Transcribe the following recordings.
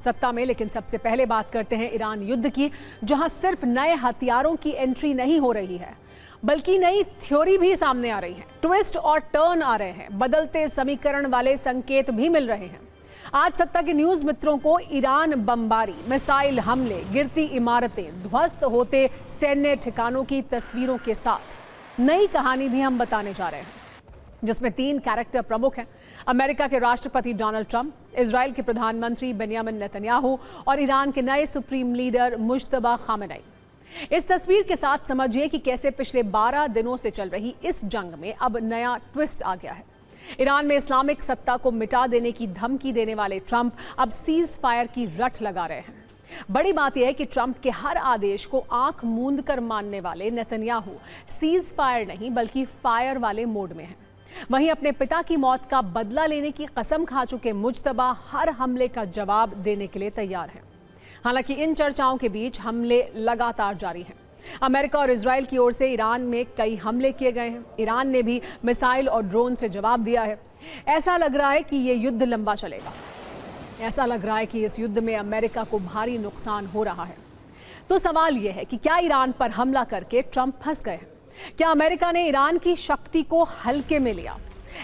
सत्ता में। लेकिन सबसे पहले बात करते हैं ईरान युद्ध की, जहां सिर्फ नए हथियारों की एंट्री नहीं हो रही है बल्कि नई थ्योरी भी सामने आ रही है। ट्विस्ट और टर्न आ रहे हैं, बदलते समीकरण वाले संकेत भी मिल रहे हैं। आज सत्ता के न्यूज मित्रों को ईरान बमबारी, मिसाइल हमले, गिरती इमारतें, ध्वस्त होते सैन्य ठिकानों की तस्वीरों के साथ नई कहानी भी हम बताने जा रहे हैं, जिसमें 3 कैरेक्टर प्रमुख हैं। अमेरिका के राष्ट्रपति डोनाल्ड ट्रंप, इजराइल के प्रधानमंत्री बेंयामिन नेतन्याहू और ईरान के नए सुप्रीम लीडर मुज्तबा खामेनेई। इस तस्वीर के साथ समझिए कि कैसे पिछले 12 दिनों से चल रही इस जंग में अब नया ट्विस्ट आ गया है। ईरान में इस्लामिक सत्ता को मिटा देने की धमकी देने वाले ट्रंप अब सीज फायर की रट लगा रहे हैं। बड़ी बात यह है कि ट्रंप के हर आदेश को आंख मूंद कर मानने वाले नेतन्याहू सीज फायर नहीं बल्कि फायर वाले मोड में हैं। वहीं अपने पिता की मौत का बदला लेने की कसम खा चुके मुज्तबा हर हमले का जवाब देने के लिए तैयार हैं। हालांकि इन चर्चाओं के बीच हमले लगातार जारी हैं। अमेरिका और इजराइल की ओर से ईरान में कई हमले किए गए हैं। ईरान ने भी मिसाइल और ड्रोन से जवाब दिया है। ऐसा लग रहा है कि ये युद्ध लंबा चलेगा। ऐसा लग रहा है कि इस युद्ध में अमेरिका को भारी नुकसान हो रहा है। तो सवाल यह है कि क्या ईरान पर हमला करके ट्रंप फंस गए हैं? क्या अमेरिका ने ईरान की शक्ति को हल्के में लिया?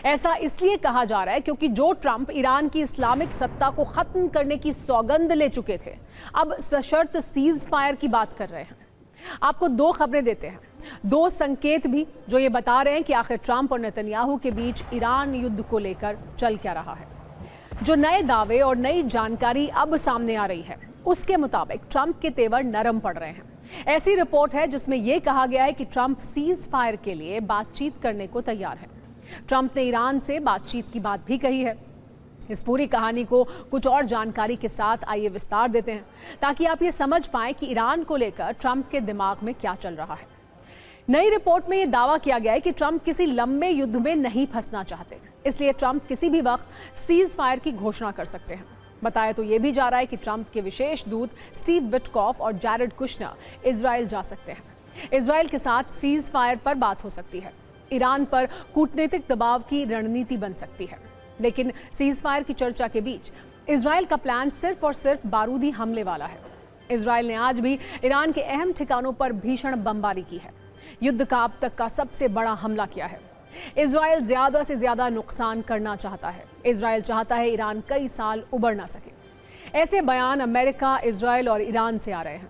ऐसा इसलिए कहा जा रहा है क्योंकि जो ट्रंप ईरान की इस्लामिक सत्ता को खत्म करने की सौगंध ले चुके थे, अब सशर्त सीज फायर की बात कर रहे हैं। आपको 2 खबरें देते हैं, 2 संकेत भी, जो ये बता रहे हैं कि आखिर ट्रंप और नेतन्याहू के बीच ईरान युद्ध को लेकर चल क्या रहा है। जो नए दावे और नई जानकारी अब सामने आ रही है, उसके मुताबिक ट्रंप के तेवर नरम पड़ रहे हैं। ऐसी रिपोर्ट है जिसमें यह कहा गया है कि ट्रंप सीज फायर के लिए बातचीत करने को तैयार है। ट्रंप ने ईरान से बातचीत की बात भी कही है। इस पूरी कहानी को कुछ और जानकारी के साथ आइए विस्तार देते हैं, ताकि आप ये समझ पाएं कि ईरान को लेकर ट्रंप के दिमाग में क्या चल रहा है। नई रिपोर्ट में यह दावा किया गया है कि ट्रंप किसी लंबे युद्ध में नहीं फंसना चाहते, इसलिए ट्रंप किसी भी वक्त सीज फायर की घोषणा कर सकते हैं। बताया तो यह भी जा रहा है कि ट्रंप के विशेष दूत स्टीव विटकॉफ और जैरेड कुशनर इजराइल जा सकते हैं। इजराइल के साथ सीज फायर पर बात हो सकती है। ईरान पर कूटनीतिक दबाव की रणनीति बन सकती है। लेकिन सीज फायर की चर्चा के बीच इजराइल का प्लान सिर्फ और सिर्फ बारूदी हमले वाला है। इजराइल ने आज भी ईरान के अहम ठिकानों पर भीषण बमबारी की है। युद्ध का अब तक का सबसे बड़ा हमला किया है। इजराइल ज्यादा से ज्यादा नुकसान करना चाहता है। इजराइल चाहता है ईरान कई साल उबर ना सके। ऐसे बयान अमेरिका, इजराइल और ईरान से आ रहे हैं,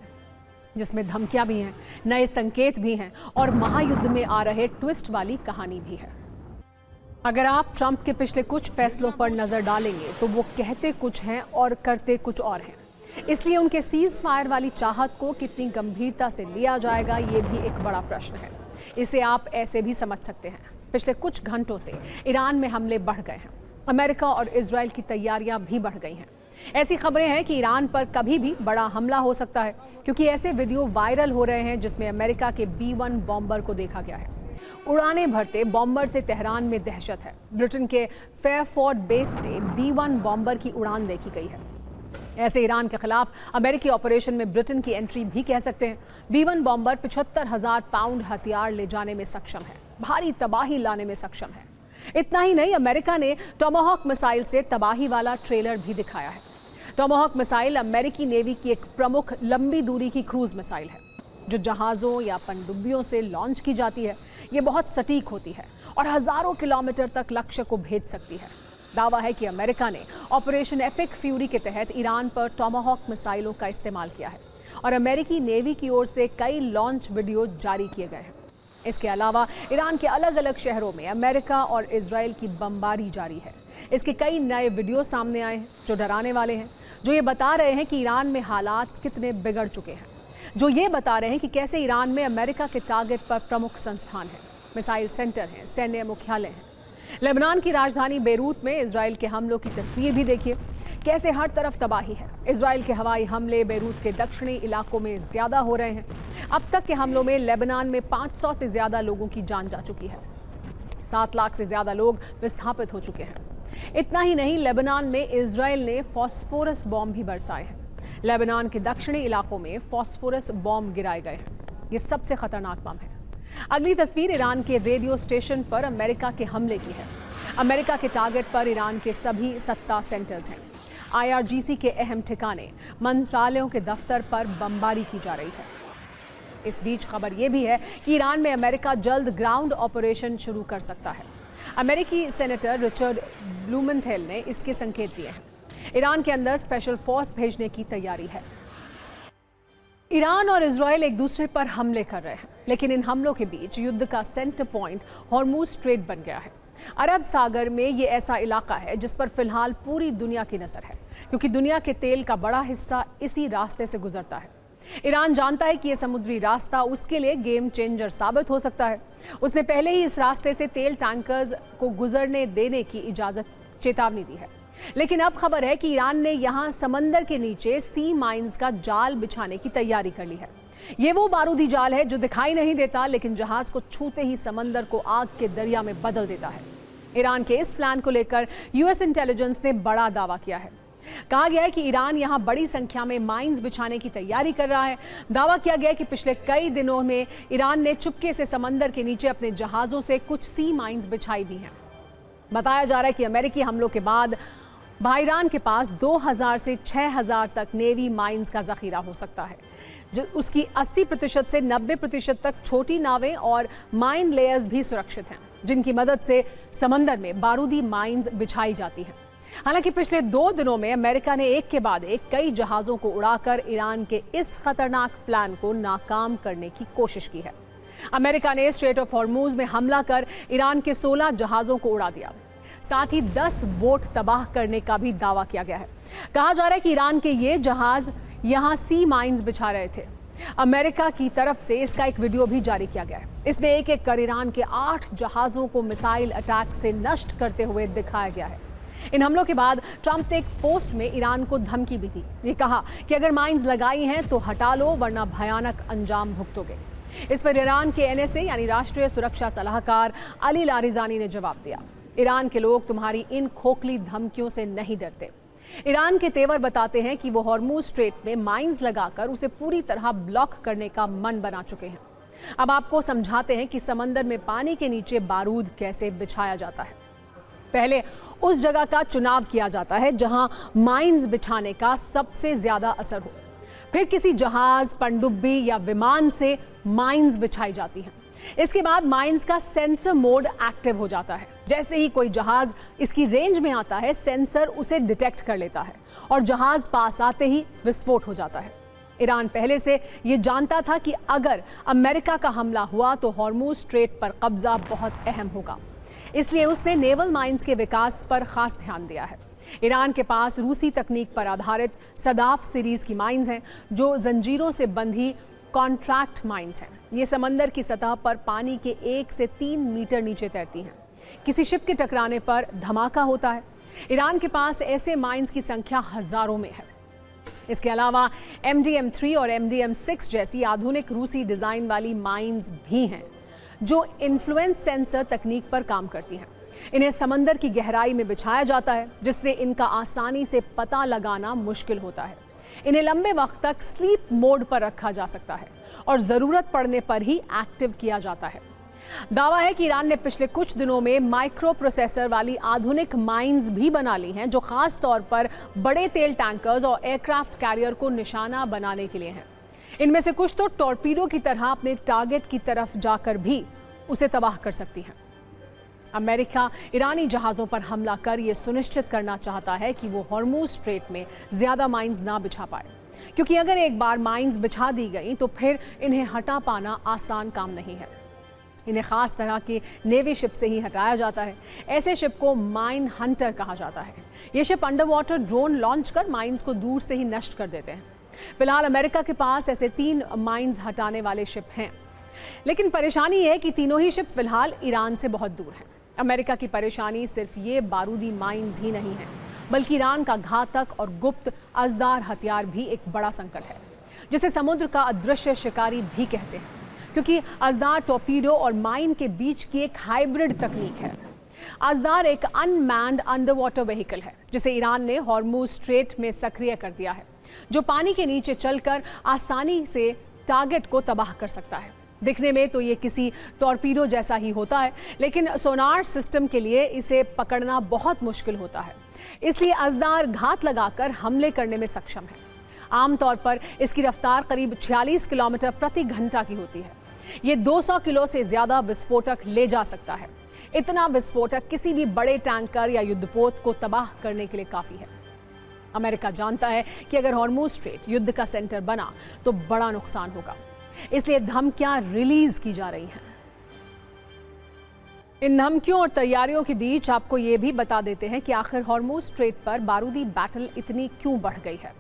जिसमें धमकियां भी हैं, नए संकेत भी हैं और महायुद्ध में आ रहे ट्विस्ट वाली कहानी भी है। अगर आप ट्रंप के पिछले कुछ फैसलों पर नजर डालेंगे तो वो कहते कुछ हैं और करते कुछ और हैं। इसलिए उनके सीज फायर वाली चाहत को कितनी गंभीरता से लिया जाएगा, ये भी एक बड़ा प्रश्न है। इसे आप ऐसे भी समझ सकते हैं, पिछले कुछ घंटों से ईरान में हमले बढ़ गए हैं। अमेरिका और इजराइल की तैयारियां भी बढ़ गई हैं। ऐसी खबरें हैं कि ईरान पर कभी भी बड़ा हमला हो सकता है, क्योंकि ऐसे वीडियो वायरल हो रहे हैं जिसमें अमेरिका के B-1 बॉम्बर को देखा गया है। उड़ानें भरते बॉम्बर से तेहरान में दहशत है। ब्रिटेन के फेयरफोर्ड बेस से B-1 बॉम्बर की उड़ान देखी गई है। ऐसे ईरान के खिलाफ अमेरिकी ऑपरेशन में ब्रिटेन की एंट्री भी कह सकते हैं। B-1 बॉम्बर 75,000 पाउंड हथियार ले जाने में सक्षम है, भारी तबाही लाने में सक्षम है। इतना ही नहीं, अमेरिका ने टोमाहॉक मिसाइल से तबाही वाला ट्रेलर भी दिखाया है। टोमाहॉक मिसाइल अमेरिकी नेवी की एक प्रमुख लंबी दूरी की क्रूज मिसाइल है, जो जहाज़ों या पनडुब्बियों से लॉन्च की जाती है। ये बहुत सटीक होती है और हज़ारों किलोमीटर तक लक्ष्य को भेज सकती है। दावा है कि अमेरिका ने ऑपरेशन एपिक फ्यूरी के तहत ईरान पर टोमाहॉक मिसाइलों का इस्तेमाल किया है और अमेरिकी नेवी की ओर से कई लॉन्च वीडियो जारी किए गए हैं। इसके अलावा ईरान के अलग अलग शहरों में अमेरिका और इजराइल की बमबारी जारी है। इसके कई नए वीडियो सामने आए हैं जो डराने वाले हैं, जो ये बता रहे हैं कि ईरान में हालात कितने बिगड़ चुके हैं, जो ये बता रहे हैं कि कैसे ईरान में अमेरिका के टारगेट पर प्रमुख संस्थान हैं, मिसाइल सेंटर हैं, सैन्य मुख्यालय हैं। लेबनान की राजधानी बेरूत में इजराइल के हमलों की तस्वीर भी देखिए, कैसे हर तरफ तबाही है। इजराइल के हवाई हमले बेरूत के दक्षिणी इलाकों में ज्यादा हो रहे हैं। अब तक के हमलों में लेबनान में 500 से ज्यादा लोगों की जान जा चुकी है। 7 लाख से ज्यादा लोग विस्थापित हो चुके हैं। इतना ही नहीं, लेबनान में इजराइल ने फॉस्फोरस बॉम्ब भी बरसाए हैं। लेबनान के दक्षिणी इलाकों में फॉस्फोरस बॉम्ब गिराए गए हैं। ये सबसे खतरनाक बम है। अगली तस्वीर ईरान के रेडियो स्टेशन पर अमेरिका के हमले की है। अमेरिका के टारगेट पर ईरान के सभी सत्ता सेंटर्स हैं। IRGC के अहम ठिकाने, मंत्रालयों के दफ्तर पर बमबारी की जा रही है। इस बीच खबर यह भी है कि ईरान में अमेरिका जल्द ग्राउंड ऑपरेशन शुरू कर सकता है। अमेरिकी सेनेटर रिचर्ड ब्लूमेंथेल ने इसके संकेत दिए हैं। ईरान के अंदर स्पेशल फोर्स भेजने की तैयारी है। ईरान और इजराइल एक दूसरे पर हमले कर रहे हैं, लेकिन इन हमलों के बीच युद्ध का सेंटर पॉइंट हॉर्मुज स्ट्रेट बन गया है। अरब सागर में ये ऐसा इलाका है जिस पर फिलहाल पूरी दुनिया की नजर है, क्योंकि दुनिया के तेल का बड़ा हिस्सा इसी रास्ते से गुजरता है। ईरान जानता है कि यह समुद्री रास्ता उसके लिए गेम चेंजर साबित हो सकता है। उसने पहले ही इस रास्ते से तेल टैंकर्स को गुजरने देने की चेतावनी दी है। लेकिन अब खबर है कि ईरान ने यहां समंदर के नीचे सी माइंस का जाल बिछाने की तैयारी कर ली है। ये वो बारूदी जाल है जो दिखाई नहीं देता, लेकिन जहाज को छूते ही समंदर को आग के दरिया में बदल देता है। ईरान के इस प्लान को लेकर यूएस इंटेलिजेंस ने बड़ा दावा किया है। कहा गया है कि ईरान यहां बड़ी संख्या में माइंस बिछाने की तैयारी कर रहा है। दावा किया गया है कि पिछले कई दिनों में ईरान ने चुपके से समंदर के नीचे अपने जहाजों से कुछ सी माइंस बिछाई भी हैं। बताया जा रहा है कि अमेरिकी हमलों के बाद ईरान के पास 2000 से 6000 तक नेवी माइंस का जखीरा हो सकता है, जो उसकी 80% से 90% तक छोटी नावें और माइन लेयर्स भी सुरक्षित हैं, जिनकी मदद से समंदर में बारूदी माइंस बिछाई जाती हैं। हालांकि पिछले 2 दिनों में अमेरिका ने एक के बाद एक कई जहाजों को उड़ाकर ईरान के इस खतरनाक प्लान को नाकाम करने की कोशिश की है। अमेरिका ने स्ट्रेट ऑफ हॉर्मुज में हमला कर ईरान के 16 जहाजों को उड़ा दिया। साथ ही 10 बोट तबाह करने का भी दावा किया गया है। कहा जा रहा है कि ईरान के ये जहाज यहां सी माइंस बिछा रहे थे। अमेरिका की तरफ से इसका एक वीडियो भी जारी किया गया है। इसमें एक एक कर ईरान के 8 जहाजों को मिसाइल अटैक से नष्ट करते हुए दिखाया गया है। इन हमलों के बाद ट्रंप ने एक पोस्ट में ईरान को धमकी भी दी। ये कहा कि अगर माइंस लगाई हैं तो हटा लो, वरना भयानक अंजाम भुगतोगे। इस पर ईरान के NSA यानी राष्ट्रीय सुरक्षा सलाहकार अली लारिजानी ने जवाब दिया, ईरान के लोग तुम्हारी इन खोखली धमकियों से नहीं डरते। ईरान के तेवर बताते हैं कि वो हॉर्मुज स्ट्रेट में माइंस लगाकर उसे पूरी तरह ब्लॉक करने का मन बना चुके हैं। अब आपको समझाते हैं कि समंदर में पानी के नीचे बारूद कैसे बिछाया जाता है। पहले उस जगह का चुनाव किया जाता है जहां माइंस बिछाने का सबसे ज्यादा असर हो। फिर किसी जहाज, पनडुब्बी या विमान से माइंस बिछाई जाती हैं। इसके बाद माइंस का सेंसर मोड एक्टिव हो जाता है। जैसे ही कोई जहाज इसकी रेंज में आता है, सेंसर उसे डिटेक्ट कर लेता है और जहाज पास आते ही विस्फोट हो जाता है। ईरान पहले से ये जानता था कि अगर अमेरिका का हमला हुआ तो हॉर्मुज स्ट्रेट पर कब्जा बहुत अहम होगा, इसलिए उसने नेवल माइंस के विकास पर खास ध्यान दिया है। ईरान के पास रूसी तकनीक पर आधारित सदाफ सीरीज की माइंस हैं, जो जंजीरों से बंधी कॉन्ट्रैक्ट माइंस हैं। ये समंदर की सतह पर पानी के 1 से 3 मीटर नीचे तैरती हैं। किसी शिप के टकराने पर धमाका होता है। ईरान के पास ऐसे माइंस की संख्या हजारों में है। इसके अलावा MDM-3 और MDM-6 जैसी आधुनिक रूसी डिजाइन वाली माइंस भी हैं, जो इन्फ्लुएंस सेंसर तकनीक पर काम करती हैं। इन्हें समंदर की गहराई में बिछाया जाता है, जिससे इनका आसानी से पता लगाना मुश्किल होता है। इन्हें लंबे वक्त तक स्लीप मोड पर रखा जा सकता है और जरूरत पड़ने पर ही एक्टिव किया जाता है। दावा है कि ईरान ने पिछले कुछ दिनों में माइक्रो प्रोसेसर वाली आधुनिक माइंस भी बना ली हैं, जो खास तौर पर बड़े तेल टैंकर्स और एयरक्राफ्ट कैरियर को निशाना बनाने के लिए हैं। इनमें से कुछ तो टॉर्पीडो की तरह अपने टारगेट की तरफ जाकर भी उसे तबाह कर सकती हैं। अमेरिका ईरानी जहाज़ों पर हमला कर ये सुनिश्चित करना चाहता है कि वो हॉर्मुज स्ट्रेट में ज़्यादा माइंस ना बिछा पाए, क्योंकि अगर एक बार माइंस बिछा दी गई तो फिर इन्हें हटा पाना आसान काम नहीं है। इन्हें खास तरह की नेवी शिप से ही हटाया जाता है। ऐसे शिप को माइन हंटर कहा जाता है। ये ship under water drone launch कर माइंस को दूर से ही नष्ट कर देते हैं। फिलहाल अमेरिका के पास ऐसे 3 माइंस हटाने वाले शिप हैं, लेकिन परेशानी ये है कि तीनों ही शिप फिलहाल ईरान से बहुत दूर हैं। अमेरिका की परेशानी सिर्फ ये बारूदी माइंस ही नहीं है, बल्कि ईरान का घातक और गुप्त असदार हथियार भी एक बड़ा संकट है, जिसे समुद्र का अदृश्य शिकारी भी कहते हैं, क्योंकि असदार टॉर्पीडो और माइन के बीच की एक हाइब्रिड तकनीक है। असदार एक अनमैन्ड अंडर वाटर व्हीकल है, जिसे ईरान ने हॉर्मुज स्ट्रेट में सक्रिय कर दिया है, जो पानी के नीचे चलकर आसानी से टारगेट को तबाह कर सकता है। दिखने में तो ये किसी टॉर्पीडो जैसा ही होता है, लेकिन सोनार सिस्टम के लिए इसे पकड़ना बहुत मुश्किल होता है। इसलिए अजदार घात लगाकर हमले करने में सक्षम है। आमतौर पर इसकी रफ्तार करीब 46 किलोमीटर प्रति घंटा की होती है। ये 200 किलो से ज्यादा विस्फोटक ले जा सकता है। इतना विस्फोटक किसी भी बड़े टैंकर या युद्धपोत को तबाह करने के लिए काफी है। अमेरिका जानता है कि अगर हॉर्मुज स्ट्रेट युद्ध का सेंटर बना तो बड़ा नुकसान होगा, इसलिए धमकियां रिलीज की जा रही हैं। इन धमकियों और तैयारियों के बीच आपको ये भी बता देते हैं कि आखिर हॉर्मुज स्ट्रेट पर बारूदी बैटल इतनी क्यों बढ़ गई है।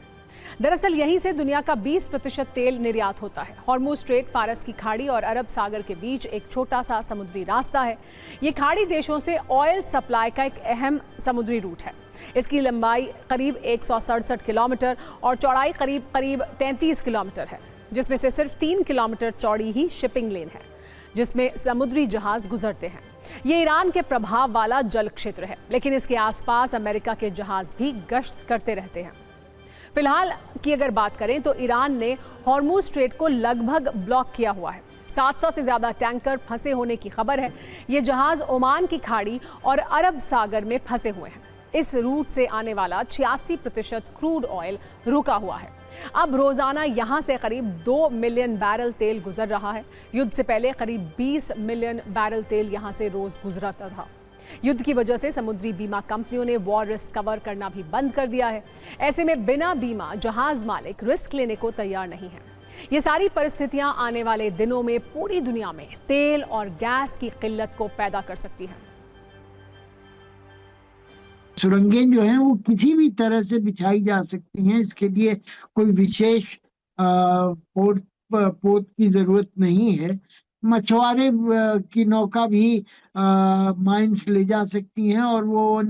दरअसल यहीं से दुनिया का 20% तेल निर्यात होता है। हॉर्मुज स्ट्रेट फारस की खाड़ी और अरब सागर के बीच एक छोटा सा समुद्री रास्ता है। ये खाड़ी देशों से ऑयल सप्लाई का एक अहम समुद्री रूट है। इसकी लंबाई करीब 167 किलोमीटर और चौड़ाई करीब 33 किलोमीटर है, जिसमें से सिर्फ 3 किलोमीटर चौड़ी ही शिपिंग लेन है, जिसमें समुद्री जहाज गुजरते हैं। ये ईरान के प्रभाव वाला जल क्षेत्र है, लेकिन इसके आसपास अमेरिका के जहाज भी गश्त करते रहते हैं। फिलहाल की अगर बात करें तो ईरान ने हॉर्मुज स्ट्रेट को लगभग ब्लॉक किया हुआ है। 700 से ज्यादा टैंकर फंसे होने की खबर है। ये जहाज ओमान की खाड़ी और अरब सागर में फंसे हुए हैं। इस रूट से आने वाला 86% क्रूड ऑयल रुका हुआ है। अब रोजाना यहां से करीब 2 मिलियन बैरल तेल गुजर रहा है। युद्ध से पहले करीब 20 मिलियन बैरल तेल यहां से रोज गुजरता था। युद्ध की वजह से समुद्री बीमा कंपनियों ने वॉर रिस्क कवर करना भी बंद कर दिया है। ऐसे में बिना बीमा जहाज मालिक रिस्क लेने को तैयार नहीं है। ये सारी परिस्थितियां आने वाले दिनों में पूरी दुनिया में तेल और गैस की किल्लत को पैदा कर सकती हैं। सुरंगें जो हैं वो किसी भी तरह से बिछाई जा सकती हैं। इसके लिए कोई विशेष पोत की जरूरत नहीं है। मछुआरे की नौका भी माइंस ले जा सकती हैं और वो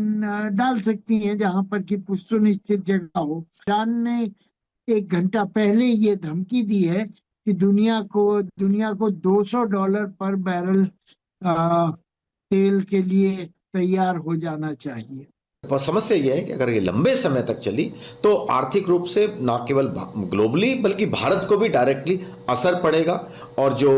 डाल सकती हैं जहां पर कि सुनिश्चित जगह हो। ईरान ने 1 घंटा पहले ये धमकी दी है कि दुनिया को $200 पर बैरल तेल के लिए तैयार हो जाना चाहिए। समस्या यह है कि अगर ये लंबे समय तक चली तो आर्थिक रूप से न केवल ग्लोबली बल्कि भारत को भी डायरेक्टली असर पड़ेगा और जो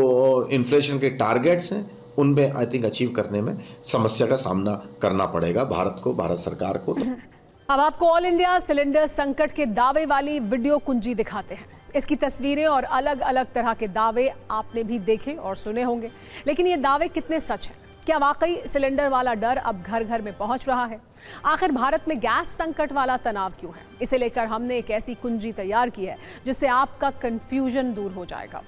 इन्फ्लेशन के टारगेट्स हैं उनमें आई थिंक अचीव करने में समस्या का सामना करना पड़ेगा भारत को, भारत सरकार को। अब आपको ऑल इंडिया सिलेंडर संकट के दावे वाली वीडियो कुंजी दिखाते हैं। इसकी तस्वीरें और अलग अलग तरह के दावे आपने भी देखे और सुने होंगे, लेकिन ये दावे कितने सच हैं? क्या वाकई सिलेंडर वाला डर अब घर घर में पहुंच रहा है? आखिर भारत में गैस संकट वाला तनाव क्यों है? इसे लेकर हमने एक ऐसी कुंजी तैयार की है जिससे आपका कंफ्यूजन दूर हो जाएगा।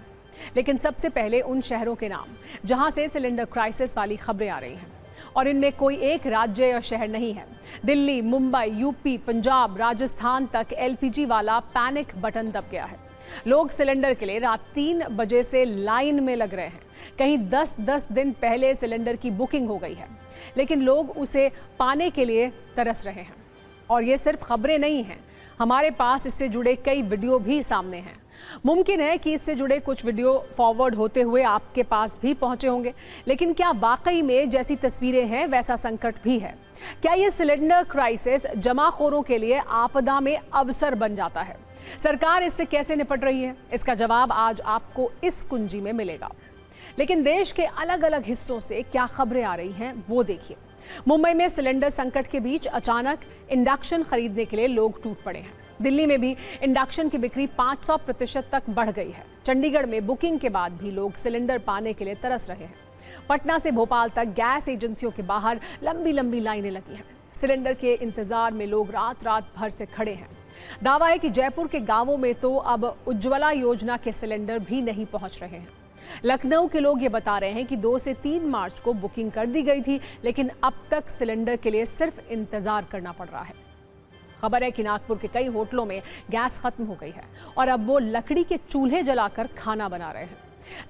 लेकिन सबसे पहले उन शहरों के नाम जहां से सिलेंडर क्राइसिस वाली खबरें आ रही हैं, और इनमें कोई एक राज्य या शहर नहीं है। दिल्ली, मुंबई, यूपी, पंजाब, राजस्थान तक एलपीजी वाला पैनिक बटन दब गया है। लोग सिलेंडर के लिए रात 3 बजे से लाइन में लग रहे हैं। कहीं 10-10 दिन पहले सिलेंडर की बुकिंग हो गई है, लेकिन लोग उसे पाने के लिए तरस रहे हैं। और ये सिर्फ खबरें नहीं हैं, हमारे पास इससे जुड़े कई वीडियो भी सामने हैं। मुमकिन है कि इससे जुड़े कुछ वीडियो फॉरवर्ड होते हुए आपके पास भी पहुंचे होंगे, लेकिन क्या वाकई में जैसी तस्वीरें हैं वैसा संकट भी है? क्या ये सिलेंडर क्राइसिस जमाखोरों के लिए आपदा में अवसर बन जाता है? सरकार इससे कैसे निपट रही है? इसका जवाब आज आपको इस कुंजी में मिलेगा। लेकिन देश के अलग अलग हिस्सों से क्या खबरें आ रही हैं वो देखिए। मुंबई में सिलेंडर संकट के बीच अचानक इंडक्शन खरीदने के लिए लोग टूट पड़े हैं। दिल्ली में भी इंडक्शन की बिक्री 500% तक बढ़ गई है। चंडीगढ़ में बुकिंग के बाद भी लोग सिलेंडर पाने के लिए तरस रहे हैं। पटना से भोपाल तक गैस एजेंसियों के बाहर लंबी लंबी लाइनें लगी हैं। सिलेंडर के इंतजार में लोग रात रात भर से खड़े हैं। दावा है कि जयपुर के गांवों में तो अब उज्ज्वला योजना के सिलेंडर भी नहीं पहुंच रहे हैं। लखनऊ के लोग ये बता रहे हैं कि 2 से 3 मार्च को बुकिंग कर दी गई थी, लेकिन अब तक सिलेंडर के लिए सिर्फ इंतजार करना पड़ रहा है। खबर है कि नागपुर के कई होटलों में गैस खत्म हो गई है और अब वो लकड़ी के चूल्हे जलाकर खाना बना रहे हैं।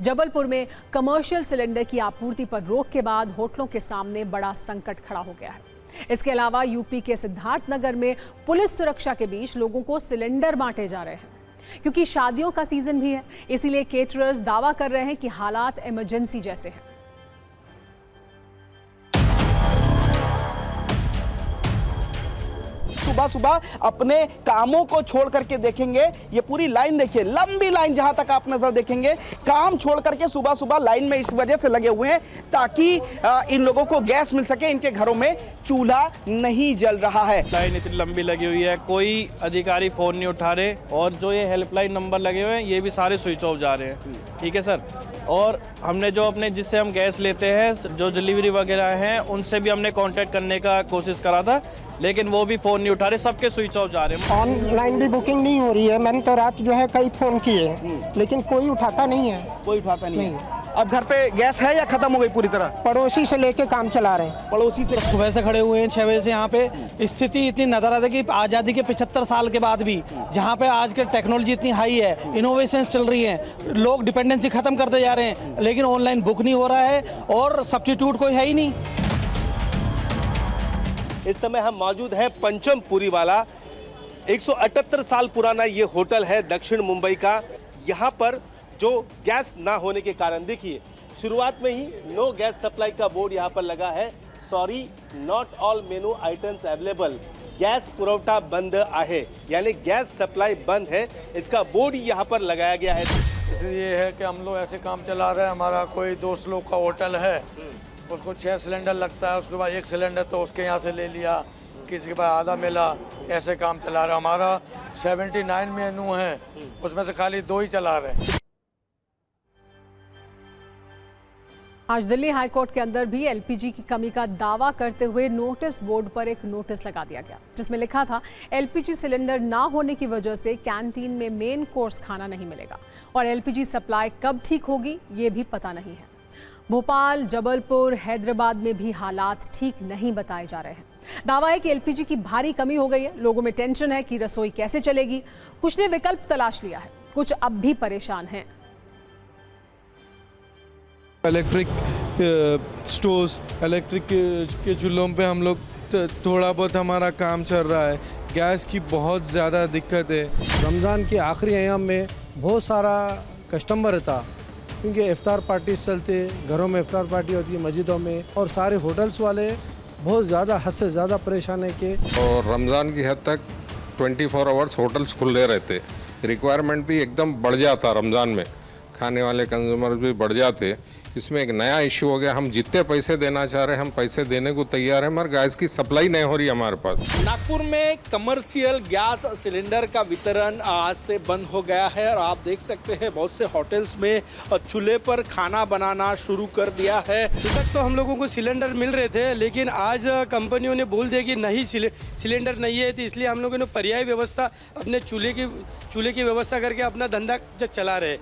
जबलपुर में कमर्शियल सिलेंडर की आपूर्ति पर रोक के बाद होटलों के सामने बड़ा संकट खड़ा हो गया है। इसके अलावा यूपी के सिद्धार्थनगर में पुलिस सुरक्षा के बीच लोगों को सिलेंडर बांटे जा रहे हैं। क्योंकि शादियों का सीजन भी है, इसीलिए केटरर्स दावा कर रहे हैं कि हालात इमरजेंसी जैसे हैं। तो सुबह सुबह अपने कामों को छोड़ करके देखेंगे। ये पूरी लाइन देखिए, लंबी लाइन, जहां तक आप नजर देखेंगे, काम छोड़ करके सुबह सुबह लाइन में इस वजह से लगे हुए हैं ताकि इन लोगों को गैस मिल सके। इनके घरों में चूल्हा नहीं जल रहा है। लाइन इतनी लंबी लगी हुई है, कोई अधिकारी फोन नहीं उठा रहे, और जो ये हेल्पलाइन नंबर लगे हुए हैं ये भी सारे स्विच ऑफ जा रहे हैं। ठीक है सर, और हमने जो अपने जिससे हम गैस लेते हैं, जो डिलीवरी वगैरह हैं, उनसे भी हमने कांटेक्ट करने का कोशिश करा था, लेकिन वो भी फ़ोन नहीं उठा रहे, सबके स्विच ऑफ जा रहे हैं। ऑनलाइन भी बुकिंग नहीं हो रही है। मैंने तो रात जो है कई फ़ोन किए, लेकिन कोई उठाता नहीं है। कोई उठाता नहीं है। अब घर पे गैस है या खत्म हो गई पूरी तरह? पड़ोसी से लेके काम चला रहे हैं। पड़ोसी से सुबह से खड़े हुए हैं 6 बजे से यहाँ पे। स्थिति इतनी नजर आती है कि आज़ादी के 75 साल के बाद भी जहाँ पे आज के टेक्नोलॉजी इतनी हाई है, इनोवेशंस चल रही हैं, लोग डिपेंडेंसी खत्म करते जा रहे हैं, लेकिन ऑनलाइन बुक नहीं हो रहा है और सब्स्टिट्यूट कोई है ही नहीं। इस समय हम मौजूद हैं पंचमपुरी वाला 178 साल पुराना ये होटल है दक्षिण मुंबई का। यहाँ पर जो गैस ना होने के कारण, देखिए शुरुआत में ही नो गैस सप्लाई का बोर्ड यहाँ पर लगा है। Sorry, not all menu items available, gas पुरवठा बंद आहे, यानी गैस सप्लाई बंद है, इसका बोर्ड यहाँ पर लगाया गया है। इसलिए ये है कि हम लोग ऐसे काम चला रहे हैं। हमारा कोई दोस्त लोग का होटल है, उसको 6 सिलेंडर लगता है, उसके बाद 1 सिलेंडर तो उसके यहाँ से ले लिया, किसी के पास आधा मिला, ऐसे काम चला रहे हैं। हमारा 79 मेनू है, उसमें से खाली 2 ही चला रहे हैं। आज दिल्ली हाईकोर्ट के अंदर भी एलपीजी की कमी का दावा करते हुए नोटिस बोर्ड पर एक नोटिस लगा दिया गया, जिसमें लिखा था एलपीजी सिलेंडर ना होने की वजह से कैंटीन में मेन कोर्स खाना नहीं मिलेगा और एलपीजी सप्लाई कब ठीक होगी ये भी पता नहीं है। भोपाल, जबलपुर, हैदराबाद में भी हालात ठीक नहीं बताए जा रहे हैं। दावा है कि एलपीजी की भारी कमी हो गई है, लोगों में टेंशन है कि रसोई कैसे चलेगी। कुछ ने विकल्प तलाश लिया है, कुछ अब भी परेशान हैं। इलेक्ट्रिक स्टोव्स, इलेक्ट्रिक के चूल्हों पे हम लोग थोड़ा बहुत हमारा काम चल रहा है। गैस की बहुत ज़्यादा दिक्कत है। रमज़ान के आखिरी अयाम में बहुत सारा कस्टमर था, क्योंकि इफ्तार पार्टी चलते, घरों में इफ्तार पार्टी होती है, मस्जिदों में, और सारे होटल्स वाले बहुत ज़्यादा, हद से ज़्यादा परेशान है कि और रमज़ान की हद तक 24 आवर्स होटल्स खुले रहते, रिक्वायरमेंट भी एकदम बढ़ जाता, रमज़ान में खाने वाले कंज्यूमर भी बढ़ जाते। इसमें एक नया इश्यू हो गया, हम जितने पैसे देना चाह रहे हैं हम पैसे देने को तैयार हैं, मगर गैस की सप्लाई नहीं हो रही हमारे पास। नागपुर में कमर्शियल गैस सिलेंडर का वितरण आज से बंद हो गया है और आप देख सकते हैं बहुत से होटल्स में चूल्हे पर खाना बनाना शुरू कर दिया है। अभी तक तो हम लोगों को सिलेंडर मिल रहे थे, लेकिन आज कंपनियों ने बोल दिया कि नहीं सिलेंडर नहीं है, तो इसलिए हम लोगों ने पर्यायी व्यवस्था अपने चूल्हे की व्यवस्था करके अपना धंधा चला रहे।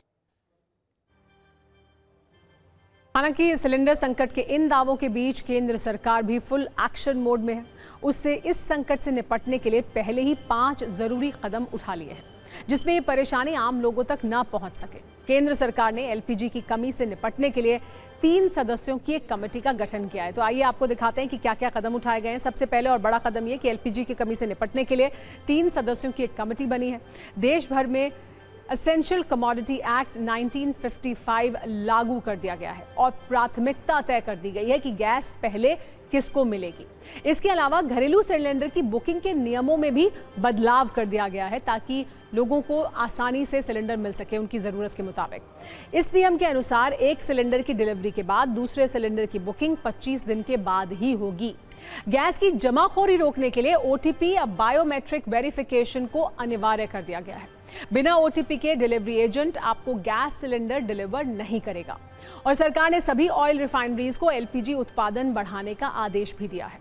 हालांकि सिलेंडर संकट के इन दावों के बीच केंद्र सरकार भी फुल एक्शन मोड में है। उससे इस संकट से निपटने के लिए पहले ही 5 जरूरी कदम उठा लिए हैं, जिसमें ये परेशानी आम लोगों तक ना पहुंच सके। केंद्र सरकार ने एलपीजी की कमी से निपटने के लिए 3 सदस्यों की एक कमेटी का गठन किया है। तो आइए आपको दिखाते हैं कि क्या क्या कदम उठाए गए हैं। सबसे पहले और बड़ा कदम ये कि एलपीजी की कमी से निपटने के लिए 3 सदस्यों की एक कमेटी बनी है। देश भर में एसेंशियल कमोडिटी एक्ट 1955 लागू कर दिया गया है और प्राथमिकता तय कर दी गई है कि गैस पहले किसको मिलेगी। इसके अलावा घरेलू सिलेंडर की बुकिंग के नियमों में भी बदलाव कर दिया गया है ताकि लोगों को आसानी से सिलेंडर मिल सके उनकी ज़रूरत के मुताबिक। इस नियम के अनुसार एक सिलेंडर की डिलीवरी के बाद दूसरे सिलेंडर की बुकिंग 25 दिन के बाद ही होगी। गैस की जमाखोरी रोकने के लिए ओटीपी या बायोमेट्रिक वेरिफिकेशन को अनिवार्य कर दिया गया है। बिना ओटीपी के डिलीवरी एजेंट आपको गैस सिलेंडर डिलीवर नहीं करेगा। और सरकार ने सभी ऑयल रिफाइनरीज को एलपीजी उत्पादन बढ़ाने का आदेश भी दिया है।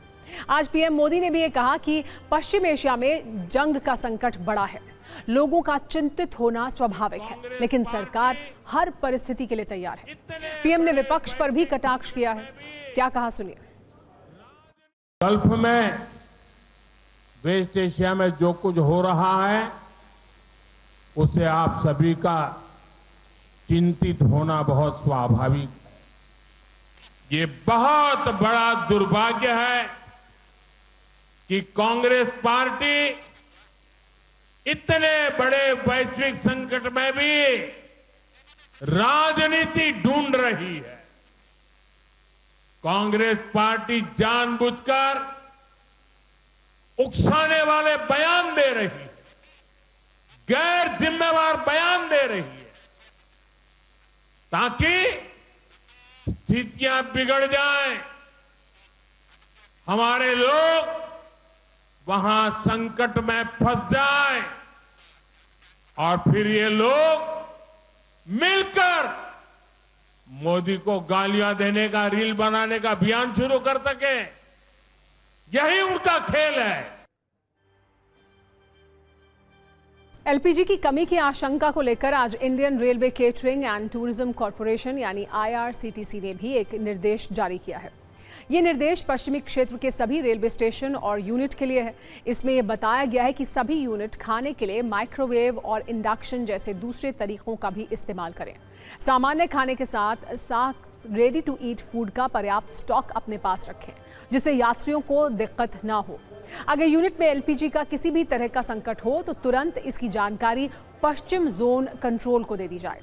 आज पीएम मोदी ने भी ये कहा कि पश्चिम एशिया में जंग का संकट बड़ा है, लोगों का चिंतित होना स्वाभाविक है, लेकिन सरकार हर परिस्थिति के लिए तैयार है। पीएम ने विपक्ष पर भी कटाक्ष किया है। क्या कहा सुनिए। गल्फ में, वेस्ट एशिया में जो कुछ हो रहा है उससे आप सभी का चिंतित होना बहुत स्वाभाविक। ये बहुत बड़ा दुर्भाग्य है कि कांग्रेस पार्टी इतने बड़े वैश्विक संकट में भी राजनीति ढूंढ रही है। कांग्रेस पार्टी जानबूझकर उकसाने वाले बयान दे रही है, गैर जिम्मेवार बयान दे रही है, ताकि स्थितियां बिगड़ जाएं, हमारे लोग वहां संकट में फंस जाएं और फिर ये लोग मिलकर मोदी को गालियां देने का, रील बनाने का अभियान शुरू कर सके। यही उनका खेल है। एलपीजी की कमी की आशंका को लेकर आज Indian railway catering and tourism corporation यानी IRCTC ने भी एक निर्देश जारी किया है। ये निर्देश पश्चिमी क्षेत्र के सभी रेलवे स्टेशन और यूनिट के लिए है। इसमें यह बताया गया है कि सभी यूनिट खाने के लिए माइक्रोवेव और इंडक्शन जैसे दूसरे तरीकों का भी इस्तेमाल करें। सामान्य खाने के साथ रेडी टू ईट फूड का पर्याप्त स्टॉक अपने पास रखें, जिससे यात्रियों को दिक्कत ना हो। अगर यूनिट में एलपीजी का किसी भी तरह का संकट हो तो तुरंत इसकी जानकारी पश्चिम जोन कंट्रोल को दे दी जाए।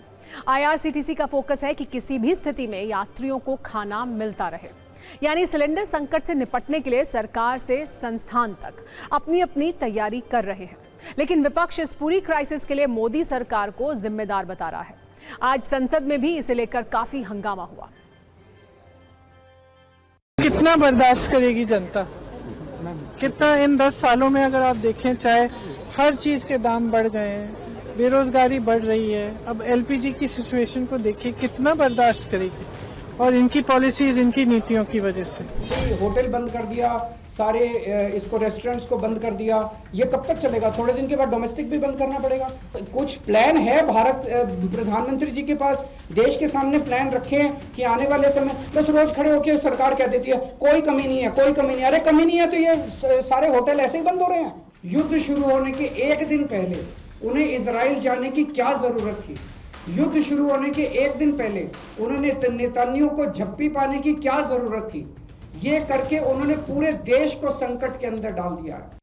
IRCTC का फोकस है कि किसी भी स्थिति में यात्रियों को खाना मिलता रहे। यानी सिलेंडर संकट से निपटने के लिए सरकार से संस्थान तक अपनी अपनी तैयारी कर रहे हैं, लेकिन विपक्ष इस पूरी क्राइसिस के लिए मोदी सरकार को जिम्मेदार बता रहा है। आज संसद में भी इसे लेकर काफी हंगामा हुआ। कितना बर्दाश्त करेगी जनता? कितना इन 10 सालों में अगर आप देखें, चाहे हर चीज के दाम बढ़ गए हैं, बेरोजगारी बढ़ रही है, अब एलपीजी की सिचुएशन को देखिए, कितना बर्दाश्त करेगी? और इनकी पॉलिसीज, इनकी नीतियों की वजह से होटल बंद कर दिया, सारे इसको रेस्टोरेंट्स को बंद कर दिया, ये कब तक चलेगा? थोड़े दिन के बाद डोमेस्टिक भी बंद करना पड़ेगा। कुछ प्लान है भारत प्रधानमंत्री जी के पास, देश के सामने प्लान रखे हैं कि आने वाले समय, बस रोज खड़े होकर सरकार कह देती है कोई कमी नहीं है, कोई कमी नहीं है। अरे कमी नहीं है तो ये सारे होटल ऐसे ही बंद हो रहे हैं। युद्ध शुरू होने के एक दिन पहले उन्हें इजराइल जाने की क्या जरूरत थी? युद्ध शुरू होने के एक दिन पहले उन्होंने नेतन्याहू को झप्पी पाने की क्या जरूरत थी? ये करके उन्होंने पूरे देश को संकट के अंदर डाल दिया है।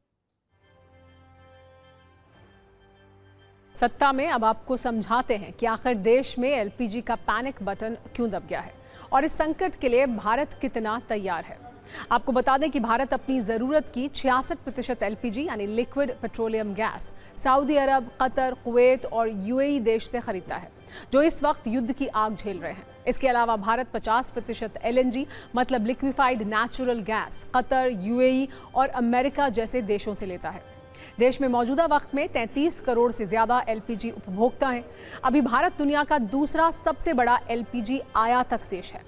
सत्ता में अब आपको समझाते हैं कि आखिर देश में एलपीजी का पैनिक बटन क्यों दब गया है और इस संकट के लिए भारत कितना तैयार है। आपको बता दें कि भारत अपनी जरूरत की 66% एलपीजी यानी लिक्विड पेट्रोलियम गैस सऊदी अरब, कतर, कुवैत और यूएई देश से खरीदता है, जो इस वक्त युद्ध की आग झेल रहे हैं। इसके अलावा भारत 50% एलएनजी मतलब liquefied natural gas Qatar, UAE और अमेरिका जैसे देशों से लेता है। देश में मौजूदा वक्त में 33 करोड़ से ज्यादा एलपीजी उपभोक्ता हैं। अभी भारत दुनिया का दूसरा सबसे बड़ा एलपीजी आयातक देश है।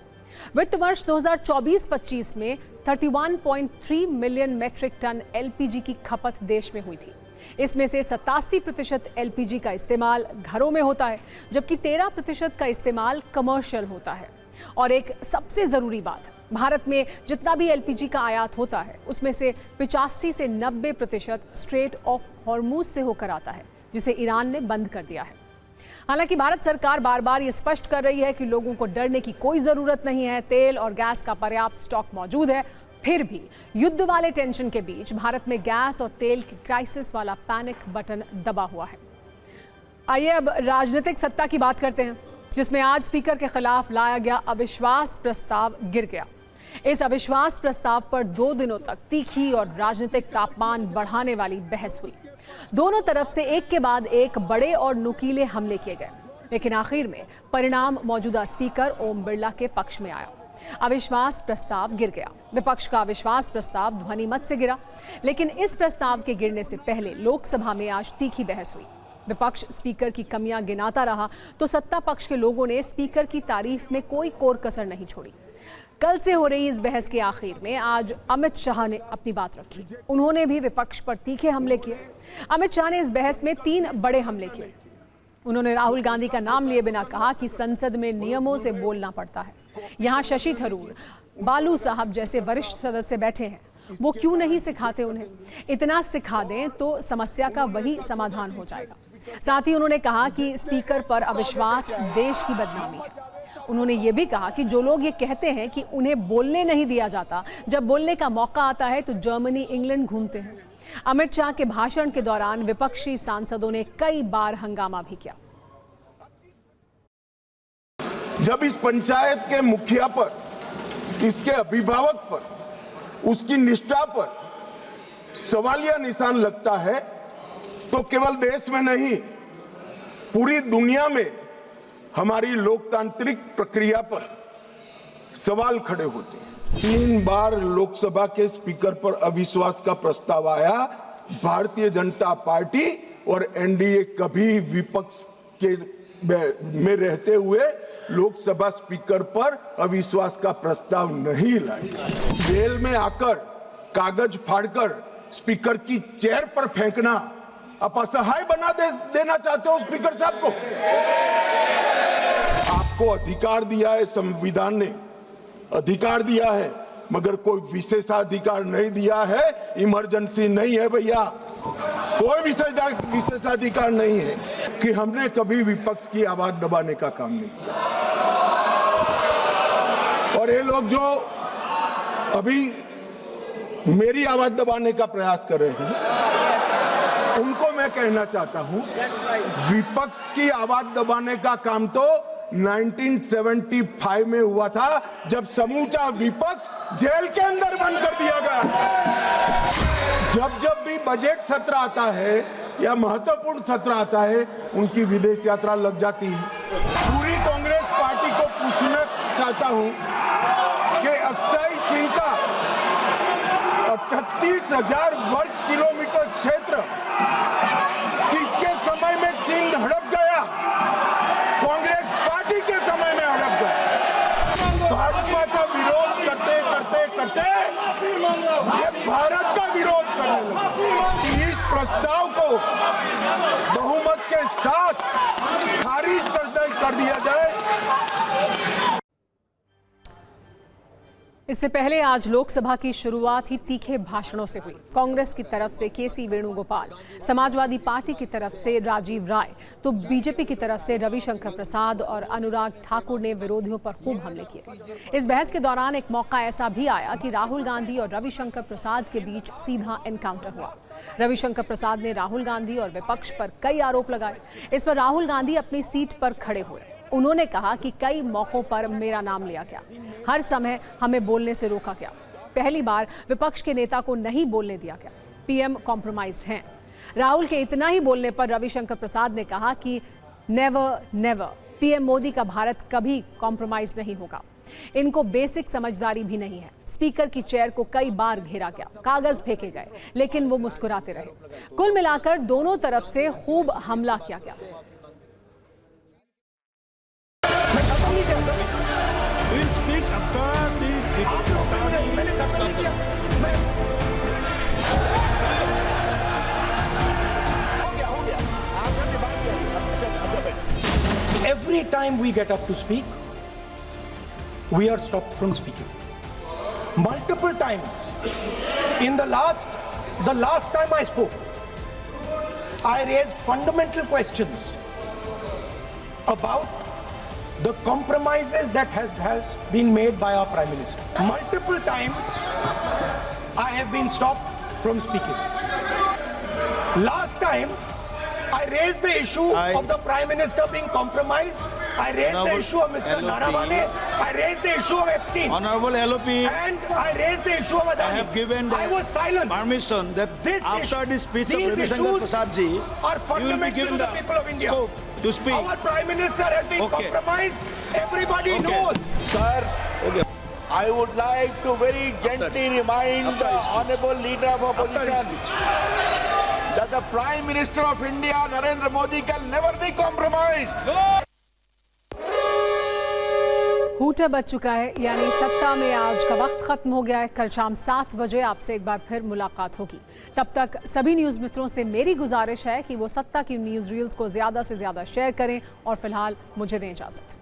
वित्त वर्ष 2024-25 में 31.3 मिलियन मेट्रिक टन एलपीजी की खपत देश में हुई थी। इसमें से 87% एलपीजी का इस्तेमाल घरों में होता है, जबकि 13% का इस्तेमाल कमर्शियल होता है। और एक सबसे ज़रूरी बात, भारत में जितना भी एलपीजी का आयात होता है उसमें से 85 से 90% स्ट्रेट ऑफ हॉर्मुज से होकर आता है, जिसे ईरान ने बंद कर दिया है। हालांकि भारत सरकार बार बार ये स्पष्ट कर रही है कि लोगों को डरने की कोई ज़रूरत नहीं है, तेल और गैस का पर्याप्त स्टॉक मौजूद है। फिर भी युद्ध वाले टेंशन के बीच भारत में गैस और तेल की क्राइसिस वाला पैनिक बटन दबा हुआ है। आइए अब राजनीतिक सत्ता की बात करते हैं, जिसमें आज स्पीकर के खिलाफ लाया गया अविश्वास प्रस्ताव गिर गया। इस अविश्वास प्रस्ताव पर 2 दिनों तक तीखी और राजनीतिक तापमान बढ़ाने वाली बहस हुई। दोनों तरफ से एक के बाद एक बड़े और नुकीले हमले किए गए, लेकिन आखिर में परिणाम मौजूदा स्पीकर ओम बिरला के पक्ष में आया। अविश्वास प्रस्ताव गिर गया। विपक्ष का अविश्वास प्रस्ताव ध्वनिमत से गिरा, लेकिन इस प्रस्ताव के गिरने से पहले लोकसभा में आज तीखी बहस हुई। विपक्ष स्पीकर की कमियां गिनाता रहा तो सत्ता पक्ष के लोगों ने स्पीकर की तारीफ में कोई कोर कसर नहीं छोड़ी। कल से हो रही इस बहस के आखिर में आज अमित शाह ने अपनी बात रखी। उन्होंने भी विपक्ष पर तीखे हमले किए। अमित शाह ने इस बहस में 3 बड़े हमले किए। उन्होंने राहुल गांधी का नाम लिए बिना कहा कि संसद में नियमों से बोलना पड़ता है। यहाँ शशि थरूर, बालू साहब जैसे वरिष्ठ सदस्य बैठे हैं, वो क्यों नहीं सिखाते उन्हें? इतना सिखा दें तो समस्या का वही समाधान हो जाएगा। साथ ही उन्होंने कहा कि स्पीकर पर अविश्वास देश की बदनामी है। उन्होंने ये भी कहा कि जो लोग ये कहते हैं कि उन्हें बोलने नहीं दिया जाता, जब बोलने का मौका आता है तो जर्मनी, इंग्लैंड घूमते हैं। अमित शाह के भाषण के दौरान विपक्षी सांसदों ने कई बार हंगामा भी किया। जब इस पंचायत के मुखिया पर, इसके अभिभावक पर, उसकी निष्ठा पर सवालिया निशान लगता है तो केवल देश में नहीं, पूरी दुनिया में हमारी लोकतांत्रिक प्रक्रिया पर सवाल खड़े होते हैं। 3 बार लोकसभा के स्पीकर पर अविश्वास का प्रस्ताव आया। भारतीय जनता पार्टी और एनडीए कभी विपक्ष के में रहते हुए लोकसभा स्पीकर पर अविश्वास का प्रस्ताव नहीं लाई। जेल में आकर कागज फाड़कर स्पीकर की चेयर पर फेंकना, आप असहाय बना देना चाहते हो स्पीकर साहब को। आपको अधिकार दिया है, संविधान ने अधिकार दिया है, मगर कोई विशेषाधिकार नहीं दिया है। इमरजेंसी नहीं है भैया, कोई विशेषाधिकार नहीं है कि हमने कभी विपक्ष की आवाज दबाने का काम नहीं किया। और ये लोग जो अभी मेरी आवाज दबाने का प्रयास कर रहे हैं, उनको मैं कहना चाहता हूं, विपक्ष की आवाज दबाने का काम तो 1975 में हुआ था, जब समूचा विपक्ष जेल के अंदर बंद कर दिया गया। जब भी बजट सत्र आता है या महत्वपूर्ण सत्र आता है, उनकी विदेश यात्रा लग जाती है। पूरी कांग्रेस पार्टी को पूछना चाहता हूं कि अक्साई चीन का 38,000 वर्ग किलोमीटर क्षेत्र किसके समय में चीन हड़प गया? कांग्रेस पार्टी के समय में हड़प गया। भाजपा का विरोध करते करते करते ये भारत का विरोध करने लगा। इस प्रस्ताव को बहुमत के साथ खारिज कर दिया जाए। इससे पहले आज लोकसभा की शुरुआत ही तीखे भाषणों से हुई। कांग्रेस की तरफ से केसी वेणुगोपाल, समाजवादी पार्टी की तरफ से राजीव राय, तो बीजेपी की तरफ से रविशंकर प्रसाद और अनुराग ठाकुर ने विरोधियों पर खूब हमले किए। इस बहस के दौरान एक मौका ऐसा भी आया कि राहुल गांधी और रविशंकर प्रसाद के बीच सीधा एनकाउंटर हुआ। रविशंकर प्रसाद ने राहुल गांधी और विपक्ष पर कई आरोप लगाए। इस पर राहुल गांधी अपनी सीट पर खड़े हुए। उन्होंने कहा कि कई मौकों पर मेरा नाम लिया गया, हर समय हमें बोलने से रोका गया। पहली बार विपक्ष के नेता को नहीं बोलने दिया गया। पीएम कॉम्प्रोमाइज्ड हैं। राहुल के इतना ही बोलने पर रविशंकर प्रसाद ने कहा कि नेवर नेवर, पीएम मोदी का भारत कभी कॉम्प्रोमाइज नहीं होगा। इनको बेसिक समझदारी भी नहीं है। स्पीकर की चेयर को कई बार घेरा गया, कागज फेंके गए, लेकिन वो मुस्कुराते रहे। कुल मिलाकर दोनों तरफ से खूब हमला किया गया। Every time we get up to speak, we are stopped from speaking. Multiple times. In the last time I spoke, I raised fundamental questions about the compromises that has been made by our Prime Minister. Multiple times I have been stopped from speaking. Last time I raised the issue of the Prime Minister being compromised. I raised the issue of Mr. Naravane. I raised the issue of Epstein. Honorable LOP. And I raised the issue of Adani. I have given I was silenced. permission that this after the speech of these Ravishankar issues Prasad ji, are fundamental to the people of India. to speak. Our Prime Minister has been compromised. Everybody knows. Sir, I would like to very gently remind the Honorable Leader of Opposition that the Prime Minister of India, Narendra Modi, can never be compromised. Hooter बज चुका है, यानी सत्ता में आज का वक्त खत्म हो गया है। कल शाम 7 बजे आपसे एक बार फिर मुलाकात होगी। तब तक सभी न्यूज़ मित्रों से मेरी गुजारिश है कि वो सत्ता की न्यूज़ रील्स को ज़्यादा से ज़्यादा शेयर करें और फिलहाल मुझे दें इजाज़त।